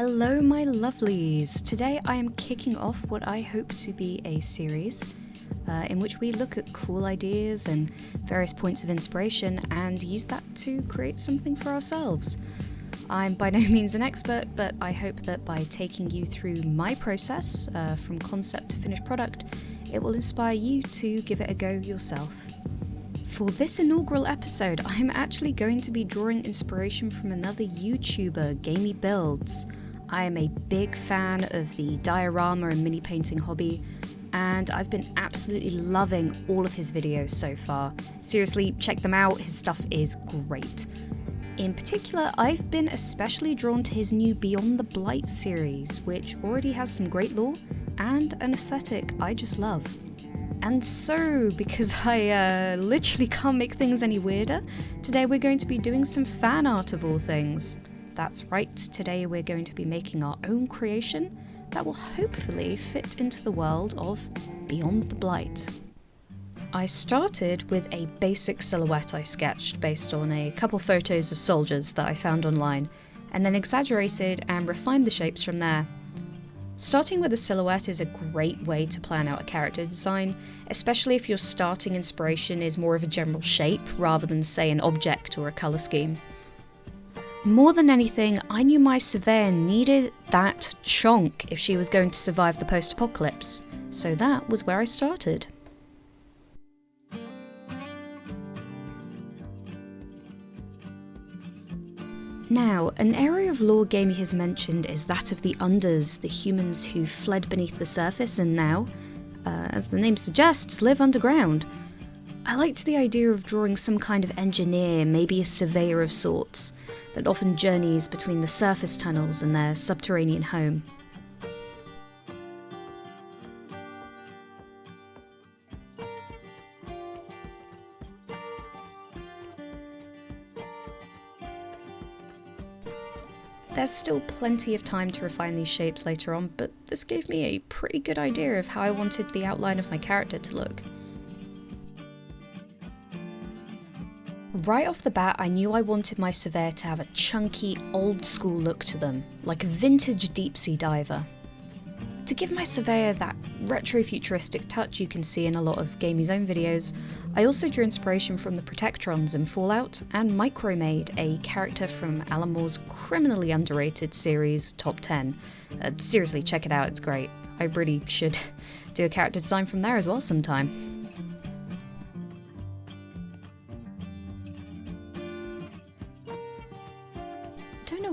Hello my lovelies! Today I am kicking off what I hope to be a series in which we look at cool ideas and various points of inspiration and use that to create something for ourselves. I'm by no means an expert, but I hope that by taking you through my process from concept to finished product, it will inspire you to give it a go yourself. For this inaugural episode, I'm actually going to be drawing inspiration from another YouTuber, Gameyy Builds. I am a big fan of the diorama and mini painting hobby, and I've been absolutely loving all of his videos so far. Seriously, check them out, his stuff is great. In particular, I've been especially drawn to his new Beyond the Blight series, which already has some great lore and an aesthetic I just love. And so, because I literally can't make things any weirder, today we're going to be doing some fan art of all things. That's right, today we're going to be making our own creation that will hopefully fit into the world of Beyond the Blight. I started with a basic silhouette I sketched based on a couple photos of soldiers that I found online, and then exaggerated and refined the shapes from there. Starting with a silhouette is a great way to plan out a character design, especially if your starting inspiration is more of a general shape rather than, say, an object or a colour scheme. More than anything, I knew my Surveyor needed that chonk if she was going to survive the post-apocalypse, so that was where I started. Now, an area of lore Gameyy has mentioned is that of the Unders, the humans who fled beneath the surface and now, as the name suggests, live underground. I liked the idea of drawing some kind of engineer, maybe a surveyor of sorts, that often journeys between the surface tunnels and their subterranean home. There's still plenty of time to refine these shapes later on, but this gave me a pretty good idea of how I wanted the outline of my character to look. Right off the bat, I knew I wanted my Surveyor to have a chunky, old-school look to them, like a vintage deep-sea diver. To give my Surveyor that retro-futuristic touch you can see in a lot of Gameyy's own videos, I also drew inspiration from the Protectrons in Fallout and micro-made a character from Alan Moore's criminally underrated series Top 10. Seriously, check it out, it's great. I really should do a character design from there as well sometime.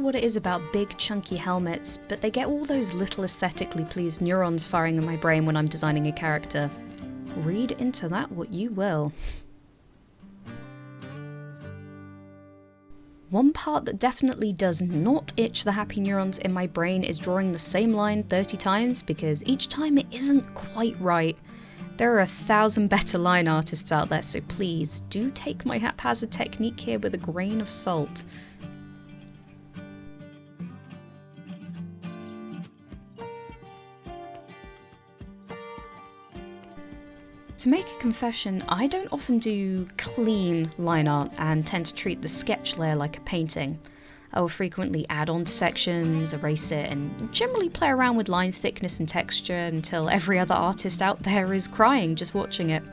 What it is about big chunky helmets, but they get all those little aesthetically pleased neurons firing in my brain when I'm designing a character. Read into that what you will. One part that definitely does not itch the happy neurons in my brain is drawing the same line 30 times, because each time it isn't quite right. There are 1,000 better line artists out there, so please do take my haphazard technique here with a grain of salt. To make a confession, I don't often do clean line art and tend to treat the sketch layer like a painting. I will frequently add on to sections, erase it, and generally play around with line thickness and texture until every other artist out there is crying just watching it.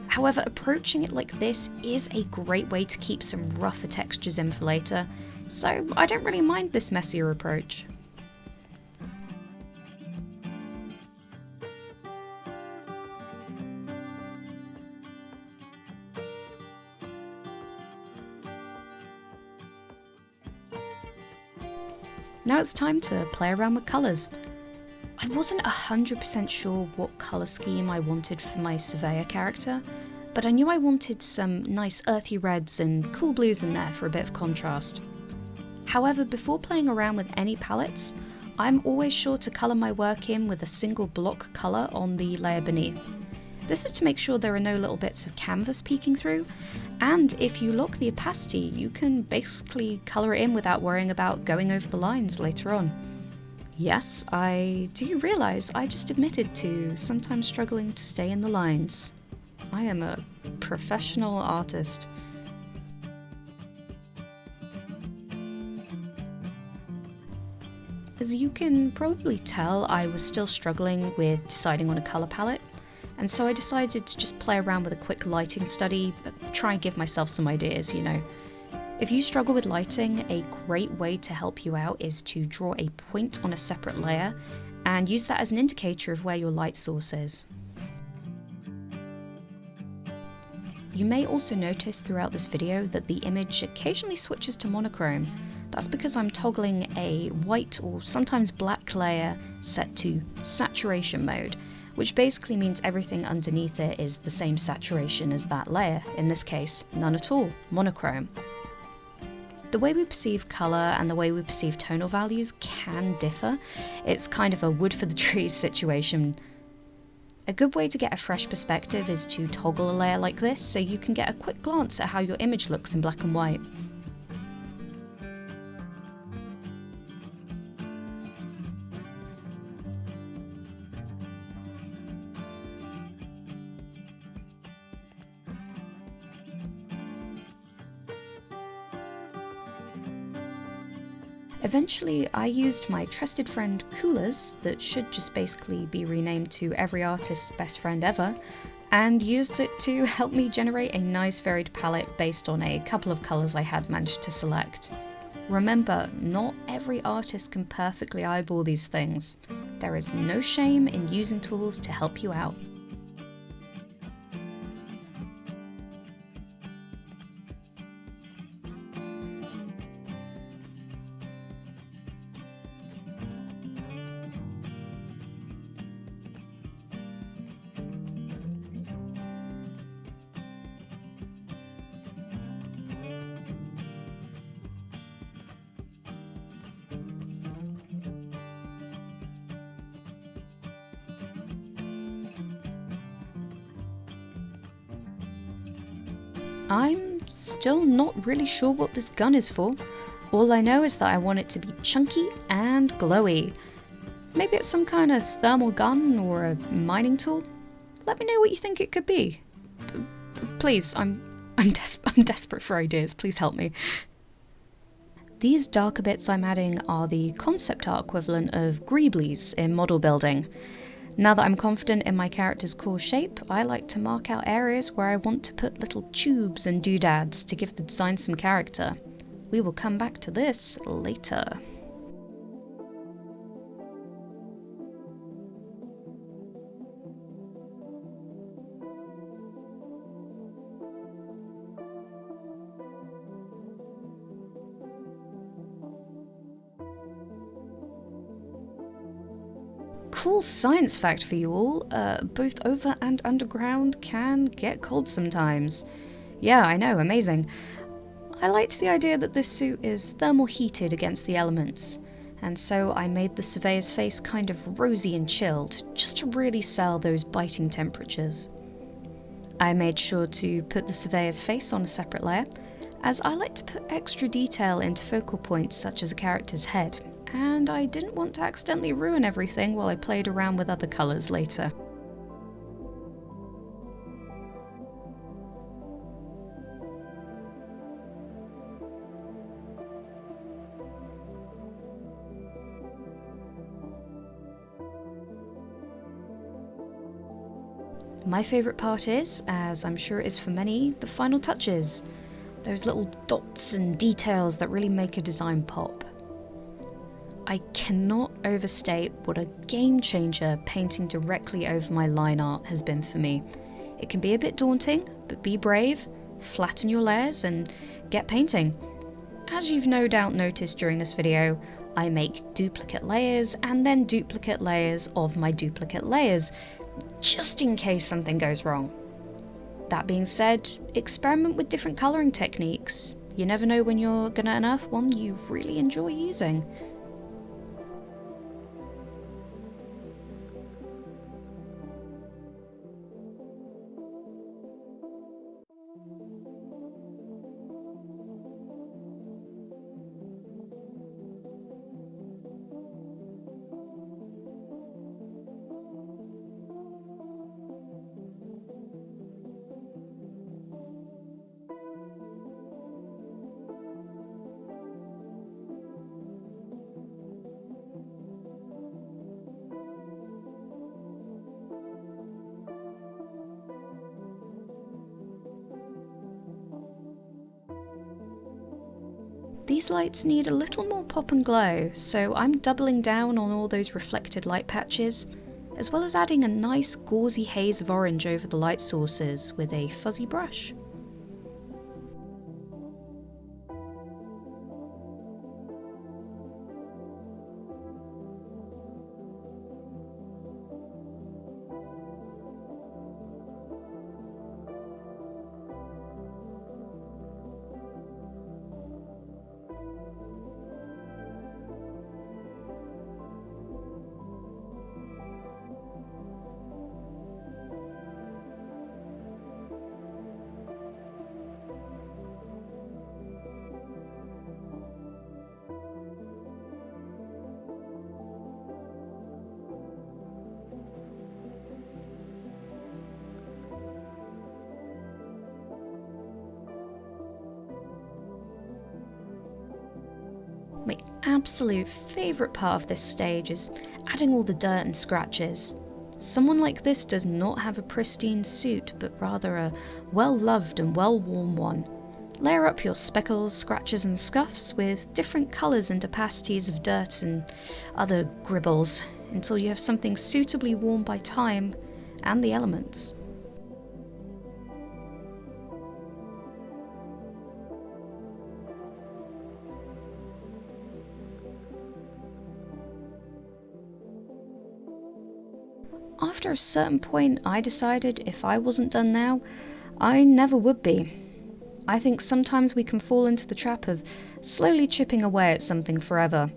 However, approaching it like this is a great way to keep some rougher textures in for later, so I don't really mind this messier approach. Now it's time to play around with colours. I wasn't 100% sure what colour scheme I wanted for my Surveyor character, but I knew I wanted some nice earthy reds and cool blues in there for a bit of contrast. However, before playing around with any palettes, I'm always sure to colour my work in with a single block colour on the layer beneath. This is to make sure there are no little bits of canvas peeking through, and if you lock the opacity, you can basically colour it in without worrying about going over the lines later on. Yes, I do realise I just admitted to sometimes struggling to stay in the lines. I am a professional artist. As you can probably tell, I was still struggling with deciding on a colour palette, and so I decided to just play around with a quick lighting study, but try and give myself some ideas, you know. If you struggle with lighting, a great way to help you out is to draw a point on a separate layer and use that as an indicator of where your light source is. You may also notice throughout this video that the image occasionally switches to monochrome. That's because I'm toggling a white or sometimes black layer set to saturation mode, which basically means everything underneath it is the same saturation as that layer, in this case, none at all, monochrome. The way we perceive colour and the way we perceive tonal values can differ. It's kind of a wood for the trees situation. A good way to get a fresh perspective is to toggle a layer like this so you can get a quick glance at how your image looks in black and white. Eventually, I used my trusted friend Coolers, that should just basically be renamed to every artist's best friend ever, and used it to help me generate a nice varied palette based on a couple of colours I had managed to select. Remember, not every artist can perfectly eyeball these things. There is no shame in using tools to help you out. I'm still not really sure what this gun is for. All I know is that I want it to be chunky and glowy. Maybe it's some kind of thermal gun or a mining tool? Let me know what you think it could be. Please, I'm desperate for ideas, please help me. These darker bits I'm adding are the concept art equivalent of greeblies in model building. Now that I'm confident in my character's core shape, I like to mark out areas where I want to put little tubes and doodads to give the design some character. We will come back to this later. Cool science fact for you all, both over and underground can get cold sometimes. Yeah, I know, amazing. I liked the idea that this suit is thermal heated against the elements, and so I made the Surveyor's face kind of rosy and chilled, just to really sell those biting temperatures. I made sure to put the Surveyor's face on a separate layer, as I like to put extra detail into focal points such as a character's head, and I didn't want to accidentally ruin everything while I played around with other colours later. My favourite part is, as I'm sure it is for many, the final touches. Those little dots and details that really make a design pop. I cannot overstate what a game changer painting directly over my line art has been for me. It can be a bit daunting, but be brave, flatten your layers and get painting. As you've no doubt noticed during this video, I make duplicate layers and then duplicate layers of my duplicate layers, just in case something goes wrong. That being said, experiment with different colouring techniques. You never know when you're gonna unearth one you really enjoy using. These lights need a little more pop and glow, so I'm doubling down on all those reflected light patches, as well as adding a nice gauzy haze of orange over the light sources with a fuzzy brush. My absolute favourite part of this stage is adding all the dirt and scratches. Someone like this does not have a pristine suit, but rather a well-loved and well-worn one. Layer up your speckles, scratches and scuffs with different colours and opacities of dirt and other gribbles, until you have something suitably worn by time and the elements. After a certain point, I decided if I wasn't done now, I never would be. I think sometimes we can fall into the trap of slowly chipping away at something forever.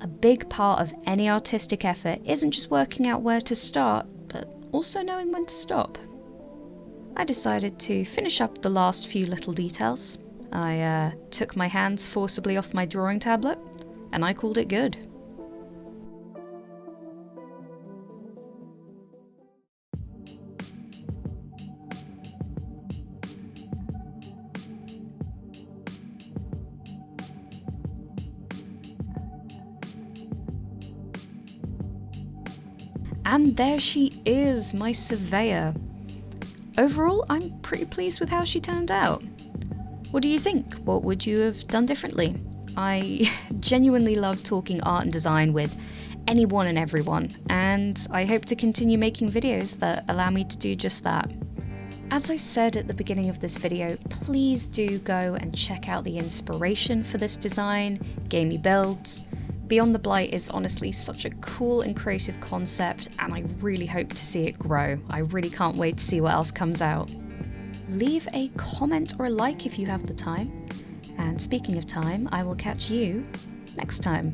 A big part of any artistic effort isn't just working out where to start, but also knowing when to stop. I decided to finish up the last few little details. I took my hands forcibly off my drawing tablet, and I called it good. And there she is, my Surveyor. Overall, I'm pretty pleased with how she turned out. What do you think? What would you have done differently? I genuinely love talking art and design with anyone and everyone, and I hope to continue making videos that allow me to do just that. As I said at the beginning of this video, please do go and check out the inspiration for this design, Gameyy builds. Beyond the Blight is honestly such a cool and creative concept, and I really hope to see it grow. I really can't wait to see what else comes out. Leave a comment or a like if you have the time. And speaking of time, I will catch you next time.